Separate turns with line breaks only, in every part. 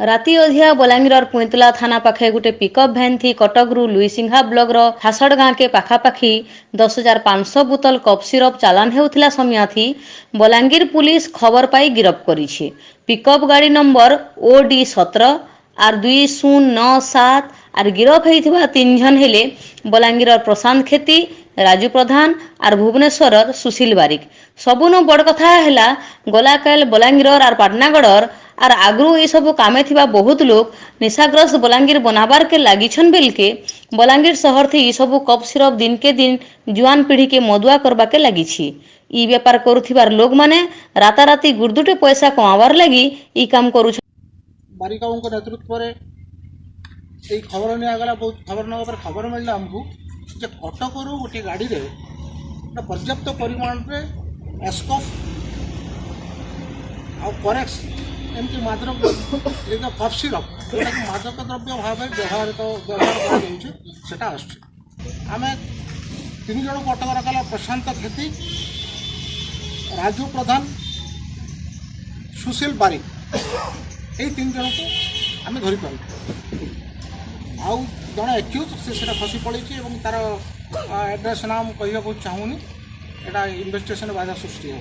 राति अधिया बलांगीर पुईतला थाना पाखे गोटे पिकअप भैन थी कटकरू लुईसिंघा ब्लॉक हासड़ गाँ के पाखापाखी 10,500 बोतल कफ सिरप चालान हेउथिला समय थी बलांगीर पुलिस खबर पाई गिरफ करिछि। पिकअप गाड़ी नंबर OD17 आर 2097 आर गिरफ होइथिबा 3 जन हेले बलांगीर प्रशांत खेती, राजू प्रधान आर भुवनेश्वर सुशील बारिक। सबुनु बड़ कथा हैला गला काल बलांगीर आर पाटनागढ़ आर आगरू ये सब कामे थिबा बहुत लोग निशाग्रस्त बलांगीर बनाबार के लागिछन बेलके बलांगीर शहर थी ये सब कफ सिरप दिन के दिन जुआन पीढ़ी के मदुआ करबा के लागिछि। ई व्यापार करुथिबार लोग माने राताराती गुर्दुटे पैसा कमाबार लगी ई काम करू।
बारिकाओं नेतृत्व में यही खबर निगला बहुत खबर ना खबर मिलला आमको जे कटक गोटे गाड़ी रे पर्याप्त परिमाण में एस्कफ आरेक्स एमती मादक कफ सिरप जोटा कि मादक द्रव्य भाव व्यवहार करटा आम 3 जन अटक रखा प्रशांत खेती, राजू प्रधान, सुशील बारिक यही 3 जन को आम धरी पार आउ जड़े एक्यूज से खसी पड़ी तार एड्रेस नाम कहूँ चाहूनी एटा इन्वेस्टिगेशन बाधा सृष्टि हो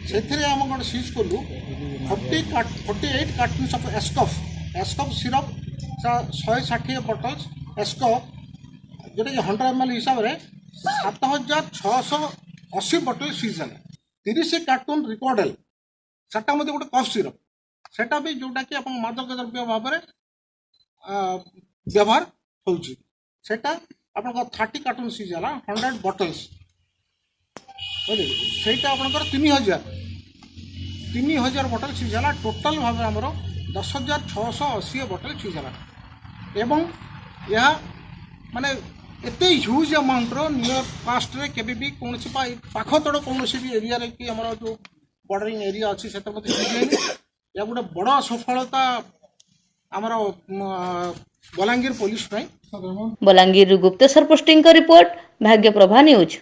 से आम गोटे सीज कलु 48 cartons of Eskuf syrup 160 bottles Eskuf जोटा कि 100 ml हिसाब से 7,680 बटल सीजन 30 कार्टून रिकॉर्डेल सेटा मत गोटे कफ सिरप सेटा भी जोटा कि आप मादक द्रव्य भाव में व्यवहार होटा आप 30 कार्टून सीजला 100 बटल्स सहीटा आप 3,000 बटल सीजला टोटाल भाव आमर 10,680 बटल सीजला एवं यह माने एते ह्यूज अमाउंट नियर पास्ट रे केबे भी कौन पाख तड़ कौन भी एरिया रे कि हमर जो बॉर्डरिंग एरिया अच्छी से या गोटे बड़ सफलता आमर बलांगीर पुलिस
बलांगीर गुप्तेश्वर पोस्टिंग का रिपोर्ट भाग्यप्रभा न्यूज।